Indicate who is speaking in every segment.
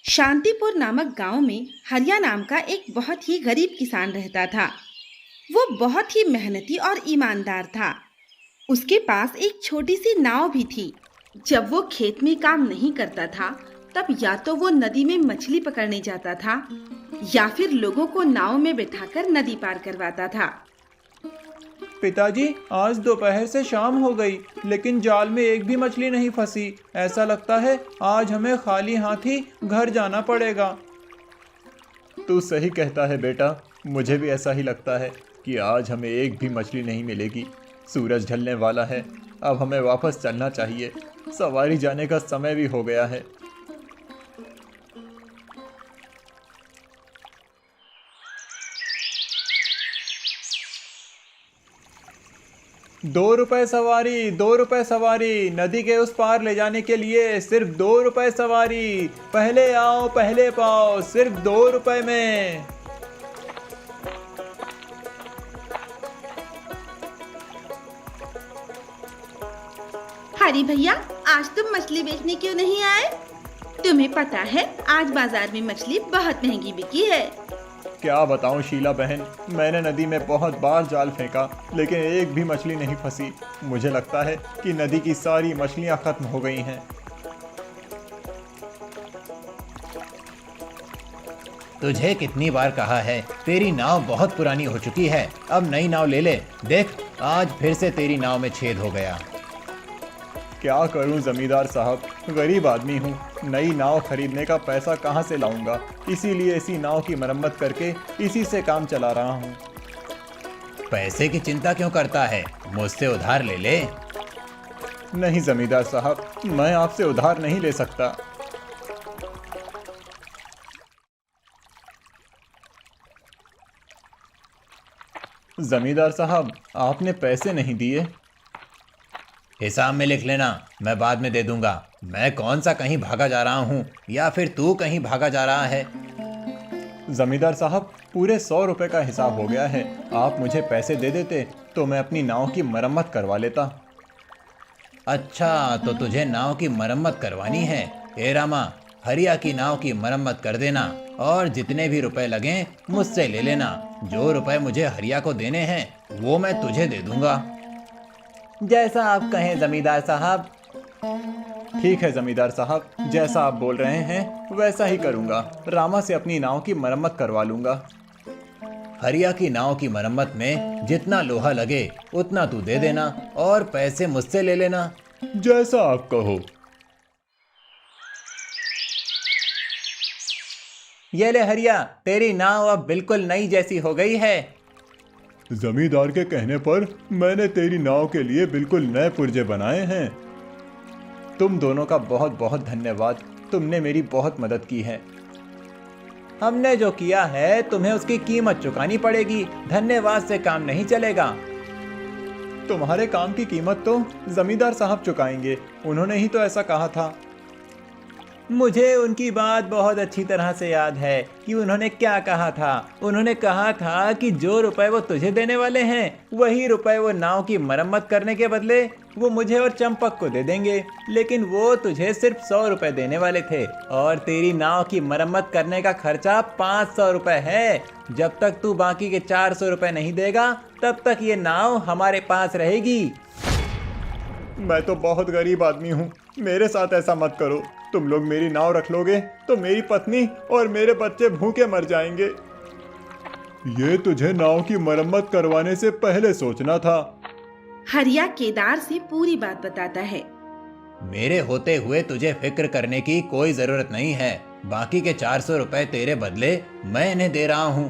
Speaker 1: शांतिपुर नामक गांव में हरिया नाम का एक बहुत ही गरीब किसान रहता था। वो बहुत ही मेहनती और ईमानदार था। उसके पास एक छोटी सी नाव भी थी। जब वो खेत में काम नहीं करता था, तब या तो वो नदी में मछली पकड़ने जाता था या फिर लोगों को नाव में बिठाकर नदी पार करवाता था।
Speaker 2: पिताजी, आज दोपहर से शाम हो गई लेकिन जाल में एक भी मछली नहीं फंसी। ऐसा लगता है आज हमें खाली हाथ ही घर जाना पड़ेगा। तू सही कहता है बेटा, मुझे भी ऐसा ही लगता है कि आज हमें एक भी मछली नहीं मिलेगी। सूरज ढलने वाला है, अब हमें वापस चलना चाहिए। सवारी जाने का समय भी हो गया है। 2 रुपए सवारी, 2 रुपए सवारी, नदी के उस पार ले जाने के लिए सिर्फ 2 रुपए सवारी। पहले आओ पहले पाओ, सिर्फ 2 रुपए में।
Speaker 1: हरी भैया, आज तुम मछली बेचने क्यों नहीं आए? तुम्हें पता है आज बाजार में मछली बहुत महंगी बिकी है।
Speaker 2: क्या बताऊं शीला बहन, मैंने नदी में बहुत बार जाल फेंका लेकिन एक भी मछली नहीं फंसी। मुझे लगता है कि नदी की सारी मछलियां खत्म हो गई हैं।
Speaker 3: तुझे कितनी बार कहा है, तेरी नाव बहुत पुरानी हो चुकी है, अब नई नाव ले ले। देख, आज फिर से तेरी नाव में छेद हो गया।
Speaker 2: क्या करूं जमींदार साहब, गरीब आदमी हूं, नई नाव खरीदने का पैसा कहां से लाऊंगा। इसीलिए इसी नाव की मरम्मत करके इसी से काम चला रहा हूं।
Speaker 3: पैसे की चिंता क्यों करता है, मुझसे उधार ले ले।
Speaker 2: नहीं जमींदार साहब, मैं आपसे उधार नहीं ले सकता। जमींदार साहब, आपने पैसे नहीं दिए।
Speaker 3: हिसाब में लिख लेना, मैं बाद में दे दूंगा। मैं कौन सा कहीं भागा जा रहा हूँ या फिर तू कहीं भागा जा रहा है?
Speaker 2: जमींदार साहब, पूरे 100 रुपए का हिसाब हो गया है। आप मुझे पैसे दे देते तो मैं अपनी नाव की मरम्मत करवा लेता।
Speaker 3: अच्छा, तो तुझे नाव की मरम्मत करवानी है। हे रामा, हरिया की नाव की मरम्मत कर देना और जितने भी रुपए लगें मुझसे ले लेना। जो रुपए मुझे हरिया को देने हैं वो मैं तुझे दे दूंगा।
Speaker 2: जैसा आप कहें जमींदार साहब। ठीक है जमींदार साहब, जैसा आप बोल रहे हैं वैसा ही करूंगा। रामा से अपनी नाव की मरम्मत करवा लूंगा।
Speaker 3: हरिया की नाव की मरम्मत में जितना लोहा लगे उतना तू दे देना और पैसे मुझसे ले लेना।
Speaker 2: जैसा आप कहो।
Speaker 3: ये ले हरिया, तेरी नाव अब बिल्कुल नई जैसी हो गई है।
Speaker 2: जमींदार के कहने पर मैंने तेरी नाव के लिए बिल्कुल नए पुर्जे बनाए हैं। तुम दोनों का बहुत बहुत धन्यवाद, तुमने मेरी बहुत मदद की है।
Speaker 3: हमने जो किया है तुम्हें उसकी कीमत चुकानी पड़ेगी, धन्यवाद से काम नहीं चलेगा।
Speaker 2: तुम्हारे काम की कीमत तो जमींदार साहब चुकाएंगे, उन्होंने ही तो ऐसा कहा था।
Speaker 3: मुझे उनकी बात बहुत अच्छी तरह से याद है कि उन्होंने क्या कहा था। उन्होंने कहा था कि जो रुपए वो तुझे देने वाले हैं वही रुपए वो नाव की मरम्मत करने के बदले वो मुझे और चंपक को दे देंगे। लेकिन वो तुझे सिर्फ 100 रुपए देने वाले थे और तेरी नाव की मरम्मत करने का खर्चा 500 रुपए है। जब तक तू बाकी के 400 रुपए नहीं देगा तब तक ये नाव हमारे पास रहेगी।
Speaker 2: मैं तो बहुत गरीब आदमी हूँ, मेरे साथ ऐसा मत करो। तुम लोग मेरी नाव रख लोगे तो मेरी पत्नी और मेरे बच्चे भूखे मर जाएंगे। ये तुझे नाव की मरम्मत करवाने से पहले सोचना था।
Speaker 1: हरिया केदार से पूरी बात बताता है।
Speaker 3: मेरे होते हुए तुझे फिक्र करने की कोई जरूरत नहीं है। बाकी के 400 रुपए तेरे बदले मैं इन्हें दे रहा हूँ।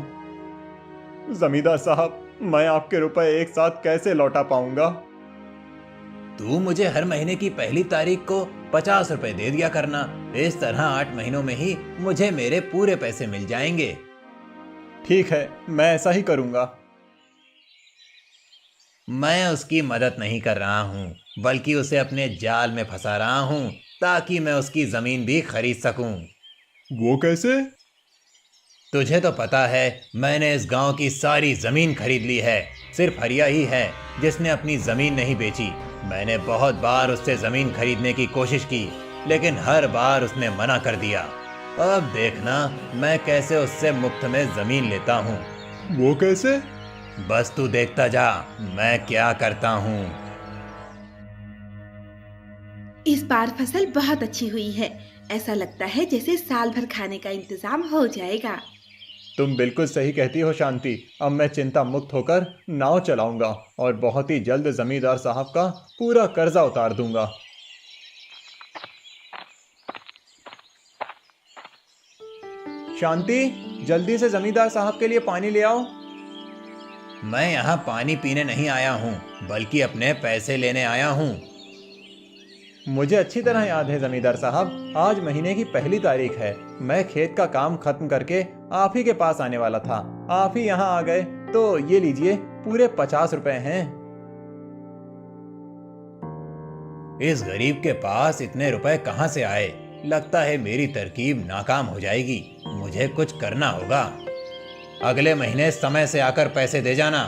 Speaker 2: जमींदार साहब, मैं आपके रुपए एक साथ कैसे लौटा पाऊंगा?
Speaker 3: तू मुझे हर महीने की पहली तारीख को 50 रुपए दे दिया करना। इस तरह 8 महीनों में ही मुझे मेरे पूरे पैसे मिल जाएंगे।
Speaker 2: ठीक है, मैं ऐसा ही करूंगा।
Speaker 3: मैं उसकी मदद नहीं कर रहा हूँ, बल्कि उसे अपने जाल में फंसा रहा हूँ ताकि मैं उसकी जमीन भी खरीद सकूं।
Speaker 2: वो कैसे?
Speaker 3: तुझे तो पता है मैंने इस गांव की सारी जमीन खरीद ली है। सिर्फ हरिया ही है जिसने अपनी जमीन नहीं बेची। मैंने बहुत बार उससे जमीन खरीदने की कोशिश की लेकिन हर बार उसने मना कर दिया। अब देखना मैं कैसे उससे मुफ्त में जमीन लेता हूँ।
Speaker 2: वो कैसे?
Speaker 3: बस तू देखता जा मैं क्या करता हूँ।
Speaker 1: इस बार फसल बहुत अच्छी हुई है। ऐसा लगता है जैसे साल भर खाने का इंतजाम हो जाएगा।
Speaker 2: तुम बिल्कुल सही कहती हो शांति। अब मैं चिंता मुक्त होकर नाव चलाऊंगा और बहुत ही जल्द जमींदार साहब का पूरा कर्जा उतार दूंगा। शांति, जल्दी से जमींदार साहब के लिए पानी ले आओ।
Speaker 3: मैं यहाँ पानी पीने नहीं आया हूँ बल्कि अपने पैसे लेने आया हूँ।
Speaker 2: मुझे अच्छी तरह याद है जमींदार साहब, आज महीने की 1 तारीख है। मैं खेत का काम खत्म करके आप ही के पास आने वाला था। आप ही यहाँ आ गए तो ये लीजिए, पूरे 50 रुपए हैं।
Speaker 3: इस गरीब के पास इतने रुपए कहाँ से आए? लगता है मेरी तरकीब नाकाम हो जाएगी। मुझे कुछ करना होगा। अगले महीने समय से आकर पैसे दे जाना।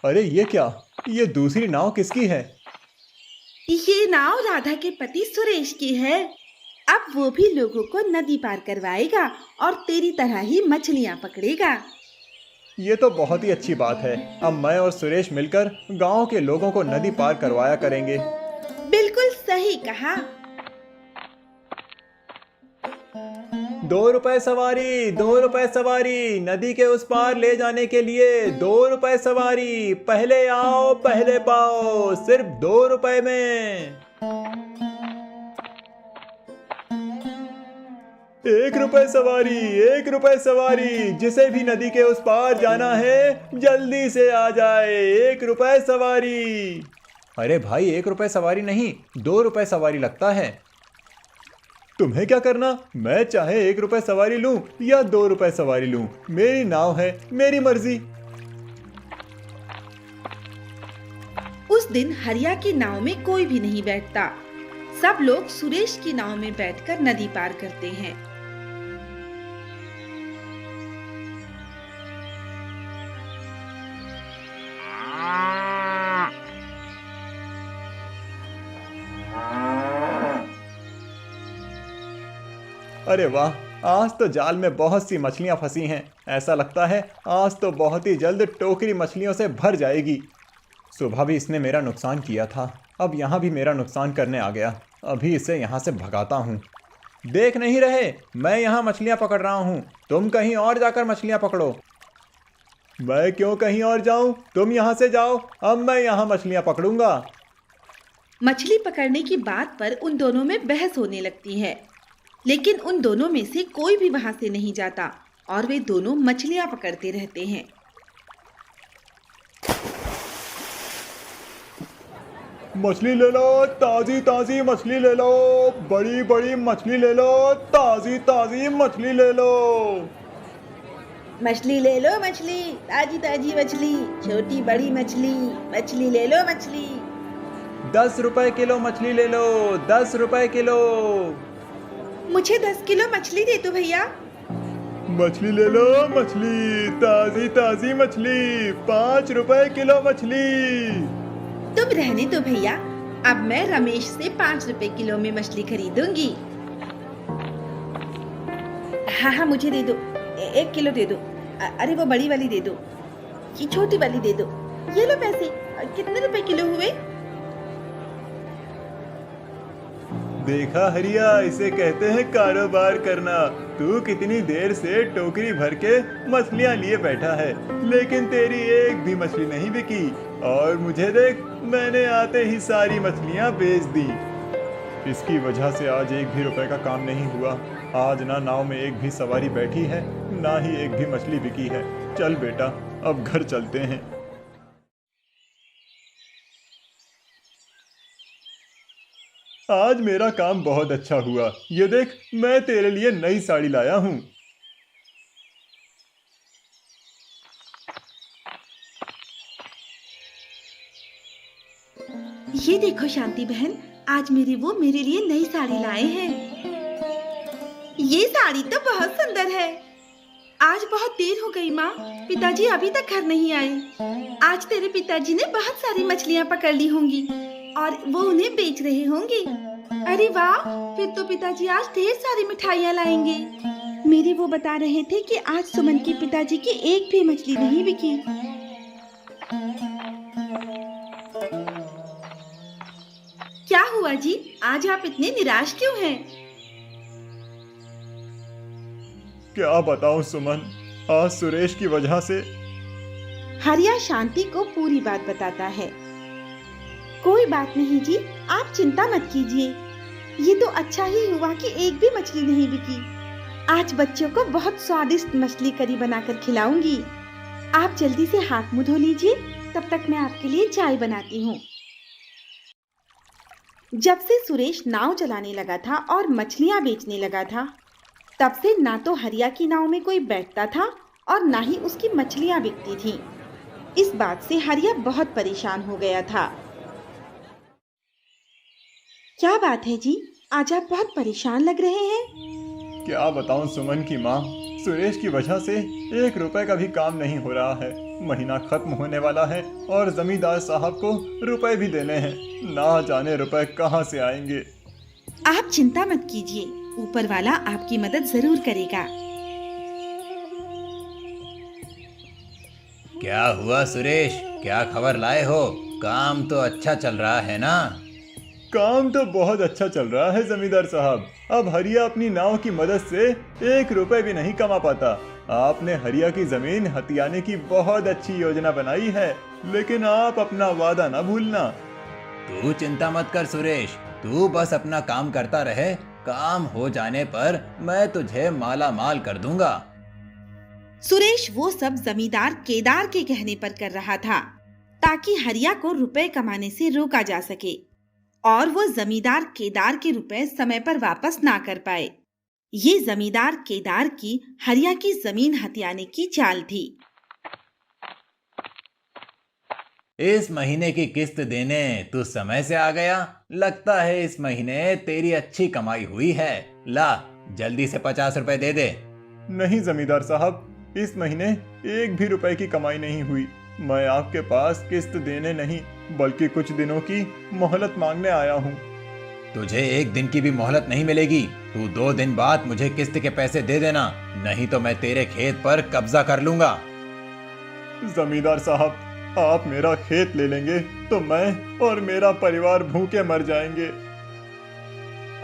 Speaker 2: अरे ये क्या? ये दूसरी नाव किसकी है?
Speaker 1: ये नाव राधा के पति सुरेश की है। अब वो भी लोगों को नदी पार करवाएगा और तेरी तरह ही मछलियाँ पकड़ेगा।
Speaker 2: ये तो बहुत ही अच्छी बात है। अब मैं और सुरेश मिलकर गांव के लोगों को नदी पार करवाया करेंगे।
Speaker 1: बिल्कुल सही कहा।
Speaker 2: 2 रुपए सवारी, 2 रुपए सवारी, नदी के उस पार ले जाने के लिए 2 रुपए सवारी। पहले आओ पहले पाओ, सिर्फ 2 रुपए में। 1 रुपए सवारी, 1 रुपए सवारी। जिसे भी नदी के उस पार जाना है जल्दी से आ जाए। 1 रुपए सवारी। अरे भाई, 1 रुपए सवारी नहीं, 2 रुपए सवारी लगता है। तुम्हें क्या करना? मैं चाहे 1 रुपए सवारी लूं या 2 रुपए सवारी लूं, मेरी नाव है, मेरी मर्जी।
Speaker 1: उस दिन हरिया की नाव में कोई भी नहीं बैठता। सब लोग सुरेश की नाव में बैठकर नदी पार करते हैं।
Speaker 2: अरे वाह, आज तो जाल में बहुत सी मछलियां फंसी हैं। ऐसा लगता है आज तो बहुत ही जल्द टोकरी मछलियों से भर जाएगी। सुबह भी इसने मेरा नुकसान किया था, अब यहाँ भी मेरा नुकसान करने आ गया। अभी इसे यहाँ से भगाता हूँ। देख नहीं रहे, मैं यहाँ मछलियाँ पकड़ रहा हूँ, तुम कहीं और जाकर मछलियाँ पकड़ो। मैं क्यों कहीं और जाऊँ? तुम यहाँ से जाओ, अब मैं यहाँ मछलियाँ पकड़ूंगा।
Speaker 1: मछली पकड़ने की बात पर उन दोनों में बहस होने लगती है, लेकिन उन दोनों में से कोई भी वहां से नहीं जाता और वे दोनों मछलियां पकड़ते रहते हैं।
Speaker 2: मछली ले लो, ताजी ताजी मछली ले लो, बड़ी बड़ी मछली ले लो, ताजी ताजी मछली ले लो।
Speaker 1: मछली ले लो, मछली ताजी ताजी मछली, छोटी बड़ी मछली, मछली ले लो मछली।
Speaker 2: 10 रुपए किलो मछली ले लो, 10 रुपए किलो।
Speaker 1: मुझे 10 किलो मछली दे दो भैया।
Speaker 2: मछली ले लो, मछली ताजी ताजी मछली, 5 रुपए किलो मछली।
Speaker 1: तुम रहने दो भैया, अब मैं रमेश से 5 रुपए किलो में मछली खरीदूंगी। हाँ हाँ, मुझे दे दो, 1 किलो दे दो। अरे वो बड़ी वाली दे दो, ये छोटी वाली दे दो। ये लो पैसे। कितने रुपए किलो हुए?
Speaker 2: देखा हरिया, इसे कहते हैं कारोबार करना। तू कितनी देर से टोकरी भर के मछलियां लिए बैठा है, लेकिन तेरी एक भी मछली नहीं बिकी। और मुझे देख, मैंने आते ही सारी मछलियां बेच दी। इसकी वजह से आज 1 भी रुपए का काम नहीं हुआ। आज ना नाव में एक भी सवारी बैठी है, ना ही एक भी मछली बिकी है। चल बेटा, अब घर चलते हैं। आज मेरा काम बहुत अच्छा हुआ। ये देख, मैं तेरे लिए नई साड़ी लाया हूँ।
Speaker 1: ये देखो शांति बहन, आज वो मेरे लिए नई साड़ी लाए हैं। ये साड़ी तो बहुत सुंदर है। आज बहुत देर हो गई माँ, पिताजी अभी तक घर नहीं आए। आज तेरे पिताजी ने बहुत सारी मछलियाँ पकड़ ली होंगी और वो उन्हें बेच रहे होंगे। अरे वाह, फिर तो पिताजी आज ढेर सारी मिठाइयाँ लाएंगे। मेरे वो बता रहे थे कि आज सुमन के पिताजी की एक भी मछली नहीं बिकी। क्या हुआ जी, आज आप इतने निराश क्यों हैं?
Speaker 2: क्या बताऊं सुमन, आज सुरेश की वजह से।
Speaker 1: हरिया शांति को पूरी बात बताता है। कोई बात नहीं जी, आप चिंता मत कीजिए। ये तो अच्छा ही हुआ कि एक भी मछली नहीं बिकी। आज बच्चों को बहुत स्वादिष्ट मछली करी बनाकर खिलाऊंगी। आप जल्दी से हाथ मुंह धो लीजिए, तब तक मैं आपके लिए चाय बनाती हूँ। जब से सुरेश नाव चलाने लगा था और मछलियाँ बेचने लगा था, तब से ना तो हरिया की नाव में कोई बैठता था और ना ही उसकी मछलियाँ बिकती थीं। इस बात से हरिया बहुत परेशान हो गया था। क्या बात है जी, आज आप बहुत परेशान लग रहे हैं।
Speaker 2: क्या बताऊं सुमन की माँ, सुरेश की वजह से 1 रुपए का भी काम नहीं हो रहा है। महीना खत्म होने वाला है और जमींदार साहब को रुपए भी देने हैं। ना जाने रुपए कहाँ से आएंगे।
Speaker 1: आप चिंता मत कीजिए, ऊपर वाला आपकी मदद जरूर करेगा।
Speaker 3: क्या हुआ सुरेश, क्या खबर लाए हो? काम तो अच्छा चल रहा है ना?
Speaker 2: काम तो बहुत अच्छा चल रहा है जमींदार साहब। अब हरिया अपनी नाव की मदद से 1 रुपए भी नहीं कमा पाता। आपने हरिया की जमीन हथियाने की बहुत अच्छी योजना बनाई है, लेकिन आप अपना वादा ना भूलना।
Speaker 3: तू चिंता मत कर सुरेश, तू बस अपना काम करता रहे। काम हो जाने पर मैं तुझे माला माल कर दूंगा।
Speaker 1: सुरेश वो सब जमींदार केदार के कहने पर कर रहा था, ताकि हरिया को रुपए कमाने से रोका जा सके और वो जमींदार केदार के रुपए समय पर वापस ना कर पाए। ये जमींदार केदार की हरिया की जमीन हथियाने की चाल थी।
Speaker 3: इस महीने की किस्त देने तू समय से आ गया। लगता है इस महीने तेरी अच्छी कमाई हुई है। ला, जल्दी से 50 रुपए दे दे।
Speaker 2: नहीं जमींदार साहब, इस महीने 1 भी रुपए की कमाई नहीं हुई। मैं आपके पास किस्त देने नहीं, बल्कि कुछ दिनों की मोहलत मांगने आया हूँ।
Speaker 3: तुझे 1 दिन की भी मोहलत नहीं मिलेगी। तू 2 दिन बाद मुझे किस्त के पैसे दे देना, नहीं तो मैं तेरे खेत पर कब्जा कर लूंगा।
Speaker 2: जमींदार साहब, आप मेरा खेत ले लेंगे तो मैं और मेरा परिवार भूखे मर जाएंगे।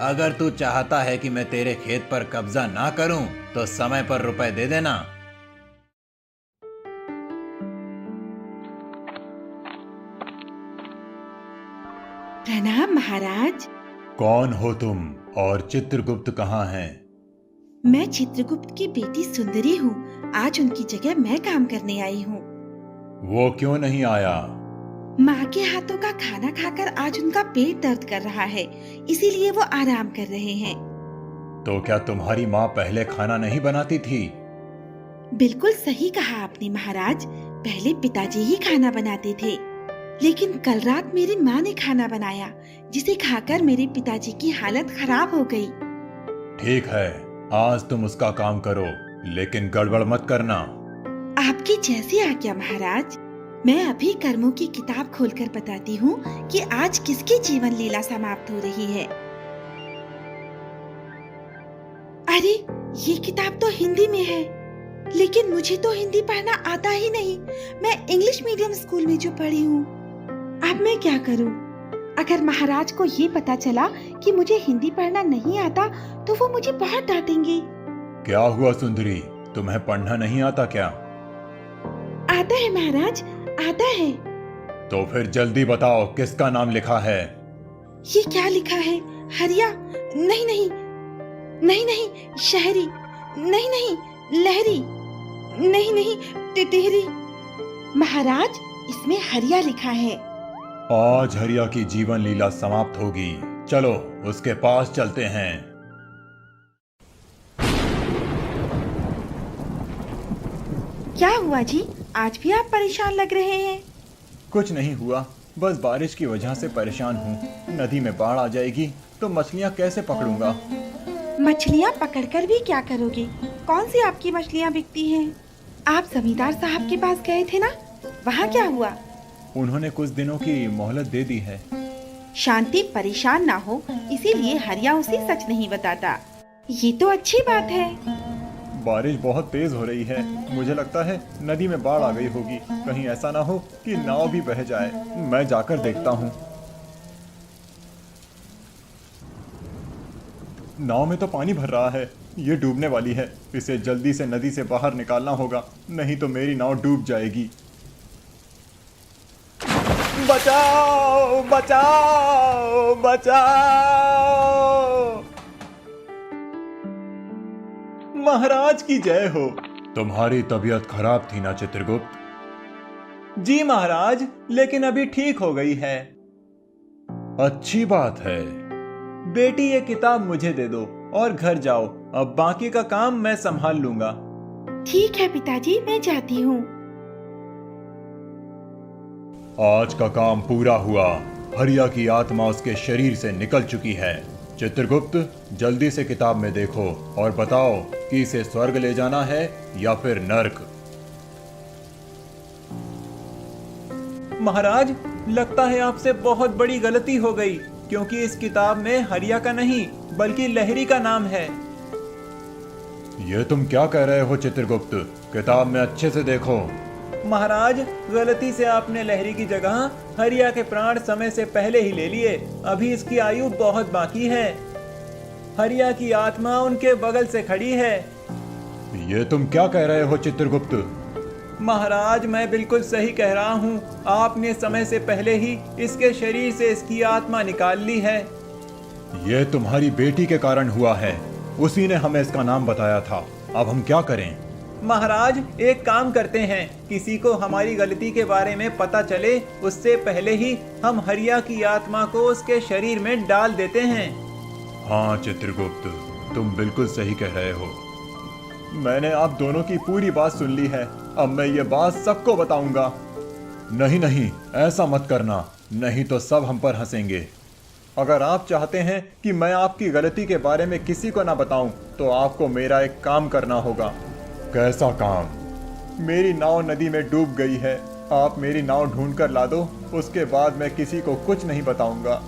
Speaker 3: अगर तू चाहता है कि मैं तेरे खेत पर कब्जा ना करूं, तो समय पर रुपए दे देना।
Speaker 1: प्रणाम महाराज।
Speaker 3: कौन हो तुम और चित्रगुप्त कहाँ हैं?
Speaker 1: मैं चित्रगुप्त की बेटी सुंदरी हूँ। आज उनकी जगह मैं काम करने आई हूँ।
Speaker 3: वो क्यों नहीं आया?
Speaker 1: माँ के हाथों का खाना खाकर आज उनका पेट दर्द कर रहा है, इसीलिए वो आराम कर रहे हैं।
Speaker 3: तो क्या तुम्हारी माँ पहले खाना नहीं बनाती थी?
Speaker 1: बिल्कुल सही कहा आपने महाराज, पहले पिताजी ही खाना बनाते थे, लेकिन कल रात मेरी माँ ने खाना बनाया, जिसे खाकर मेरे पिताजी की हालत खराब हो गई।
Speaker 3: ठीक है, आज तुम उसका काम करो, लेकिन गड़बड़ मत करना।
Speaker 1: आपकी जैसी आज्ञा महाराज। मैं अभी कर्मों की किताब खोलकर बताती हूँ कि आज किसकी जीवन लीला समाप्त हो रही है। अरे, ये किताब तो हिंदी में है, लेकिन मुझे तो हिंदी पढ़ना आता ही नहीं। मैं इंग्लिश मीडियम स्कूल में जो पढ़ी हूँ। अब मैं क्या करूँ? अगर महाराज को ये पता चला कि मुझे हिंदी पढ़ना नहीं आता, तो वो मुझे बहुत डांटेंगे।
Speaker 3: क्या हुआ सुंदरी, तुम्हें पढ़ना नहीं आता क्या?
Speaker 1: आता है महाराज, आता है।
Speaker 3: तो फिर जल्दी बताओ, किसका नाम लिखा है?
Speaker 1: ये क्या लिखा है? हरिया? नहीं नहीं, नहीं नहीं, शहरी? नहीं नहीं, लहरी? नहीं नहीं, टिटहरी? महाराज, इसमें हरिया लिखा है।
Speaker 3: आज हरिया की जीवन लीला समाप्त होगी। चलो उसके पास चलते हैं।
Speaker 1: क्या हुआ जी, आज भी आप परेशान लग रहे हैं?
Speaker 2: कुछ नहीं हुआ, बस बारिश की वजह से परेशान हूँ। नदी में बाढ़ आ जाएगी तो मछलियाँ कैसे पकड़ूंगा?
Speaker 1: मछलियाँ पकड़कर भी क्या करोगे? कौन सी आपकी मछलियाँ बिकती हैं? आप जमींदार साहब के पास गए थे ना, वहाँ क्या हुआ?
Speaker 2: उन्होंने कुछ दिनों की मोहलत दे दी है।
Speaker 1: शांति परेशान ना हो इसीलिए हरिया उसे सच नहीं बताता। ये तो अच्छी बात है।
Speaker 2: बारिश बहुत तेज हो रही है, मुझे लगता है नदी में बाढ़ आ गई होगी। कहीं ऐसा ना हो कि नाव भी बह जाए। मैं जाकर देखता हूँ। नाव में तो पानी भर रहा है, ये डूबने वाली है। इसे जल्दी से नदी से बाहर निकालना होगा, नहीं तो मेरी नाव डूब जाएगी। बचाओ बचाओ बचाओ! महाराज की जय हो। तुम्हारी तबीयत खराब थी ना चित्रगुप्त? जी महाराज, लेकिन अभी ठीक हो गई है। अच्छी बात है। बेटी ये किताब मुझे दे दो और घर जाओ। अब बाकी का काम मैं संभाल लूंगा।
Speaker 1: ठीक है पिताजी, मैं जाती हूँ।
Speaker 2: आज का काम पूरा हुआ। हरिया की आत्मा उसके शरीर से निकल चुकी है। चित्रगुप्त, जल्दी से किताब में देखो और बताओ कि इसे स्वर्ग ले जाना है या फिर नर्क। महाराज, लगता है आपसे बहुत बड़ी गलती हो गई, क्योंकि इस किताब में हरिया का नहीं बल्कि लहरी का नाम है। ये तुम क्या कह रहे हो चित्रगुप्त? किताब में अच्छे से देखो। महाराज, गलती से आपने लहरी की जगह हरिया के प्राण समय से पहले ही ले लिए। अभी इसकी आयु बहुत बाकी है। हरिया की आत्मा उनके बगल से खड़ी है। ये तुम क्या कह रहे हो चित्रगुप्त? महाराज, मैं बिल्कुल सही कह रहा हूँ। आपने समय से पहले ही इसके शरीर से इसकी आत्मा निकाल ली है। यह तुम्हारी बेटी के कारण हुआ है। उसी ने हमें इसका नाम बताया था। अब हम क्या करें? महाराज, एक काम करते हैं, किसी को हमारी गलती के बारे में पता चले उससे पहले ही हम हरिया की आत्मा को उसके शरीर में डाल देते हैं। हाँ चित्रगुप्त, तुम बिल्कुल सही कह रहे हो। मैंने आप दोनों की पूरी बात सुन ली है। अब मैं ये बात सबको बताऊंगा। नहीं नहीं, ऐसा मत करना, नहीं तो सब हम पर हंसेंगे। अगर आप चाहते हैं कि मैं आपकी गलती के बारे में किसी को ना बताऊं, तो आपको मेरा एक काम करना होगा। कैसा काम? मेरी नाव नदी में डूब गई है। आप मेरी नाव ढूंढ कर ला दो, उसके बाद मैं किसी को कुछ नहीं बताऊंगा।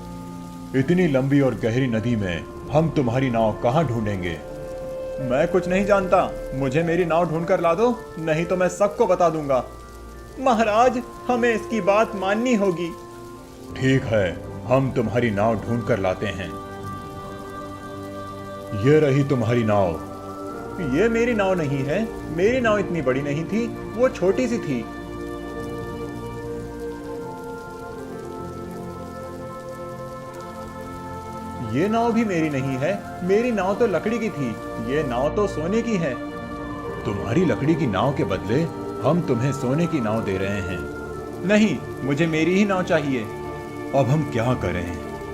Speaker 2: इतनी लंबी और गहरी नदी में हम तुम्हारी नाव कहाँ ढूंढेंगे? मैं कुछ नहीं जानता, मुझे मेरी नाव ढूंढ कर ला दो, नहीं तो मैं सबको बता दूंगा। महाराज, हमें इसकी बात माननी होगी। ठीक है, हम तुम्हारी नाव ढूंढ कर लाते हैं। ये रही तुम्हारी नाव। ये मेरी नाव नहीं है। मेरी नाव इतनी बड़ी नहीं थी, वो छोटी सी थी। ये नाव भी मेरी नहीं है। मेरी नाव तो लकड़ी की थी। ये नाव तो सोने की है। तुम्हारी लकड़ी की नाव के बदले हम तुम्हें सोने की नाव दे रहे हैं। नहीं, मुझे मेरी ही नाव चाहिए। अब हम क्या करें?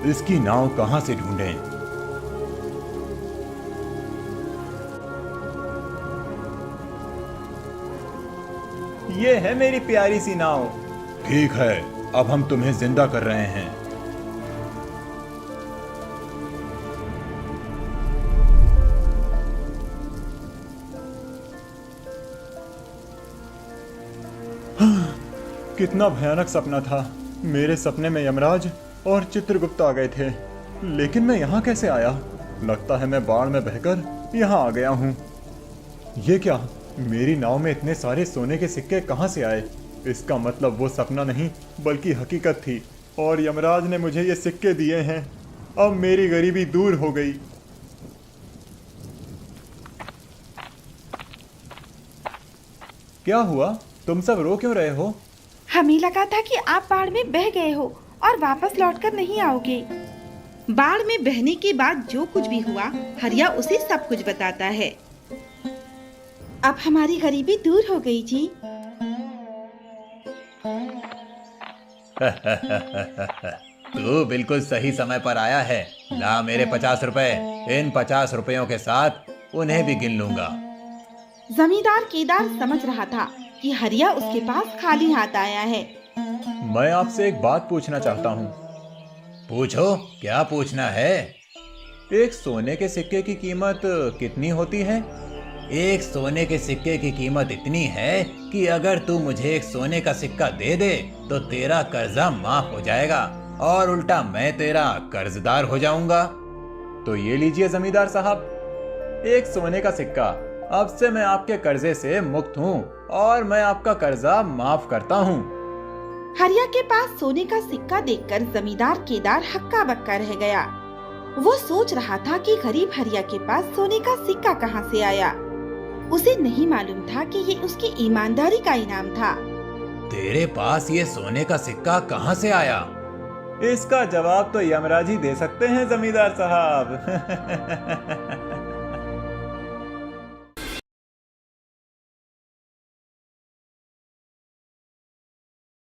Speaker 2: इसकी नाव कहां से ढूंढें? ये है मेरी प्यारी सी नाव। ठीक है, अब हम तुम्हें जिंदा कर रहे हैं। कितना भयानक सपना था। मेरे सपने में यमराज और चित्रगुप्त आ गए थे, लेकिन मैं यहाँ कैसे आया? लगता है मैं बाढ़ में बहकर यहाँ आ गया हूँ। ये क्या? मेरी नाव में इतने सारे सोने के सिक्के कहाँ से आए? इसका मतलब वो सपना नहीं बल्कि हकीकत थी, और यमराज ने मुझे ये सिक्के दिए हैं। अब मेरी गरीबी दूर हो गई। क्या हुआ? तुम सब रो क्यों रहे हो?
Speaker 1: हमें लगा था कि आप बाढ़ में बह गए हो और वापस लौटकर नहीं आओगे। बाढ़ में बहने के बाद जो कुछ भी हुआ, हरिया उसे सब कुछ बताता है। अब हमारी गरीबी दूर हो गई जी।
Speaker 3: तू बिल्कुल सही समय पर आया है। ला मेरे 50 रुपए। इन 50 रुपयों के साथ उन्हें भी गिन लूंगा।
Speaker 1: जमींदार केदार समझ रहा था कि हरिया उसके पास खाली हाथ आया है।
Speaker 2: मैं आपसे एक बात पूछना चाहता हूँ।
Speaker 3: पूछो, क्या पूछना है?
Speaker 2: एक सोने के सिक्के की कीमत कितनी होती है?
Speaker 3: एक सोने के सिक्के की कीमत इतनी है कि अगर तू मुझे एक सोने का सिक्का दे दे तो तेरा कर्जा माफ हो जाएगा और उल्टा मैं तेरा कर्जदार हो जाऊंगा।
Speaker 2: तो ये लीजिए जमींदार साहब, एक सोने का सिक्का। अब से मैं आपके कर्जे से मुक्त हूँ और मैं आपका कर्जा माफ करता हूँ।
Speaker 1: हरिया के पास सोने का सिक्का देखकर जमींदार केदार हक्का बक्का रह गया। वो सोच रहा था कि गरीब हरिया के पास सोने का सिक्का कहाँ से आया। उसे नहीं मालूम था कि ये उसकी ईमानदारी का इनाम था।
Speaker 3: तेरे पास ये सोने का सिक्का कहाँ से आया?
Speaker 2: इसका जवाब तो यमराज ही दे सकते हैं जमींदार साहब।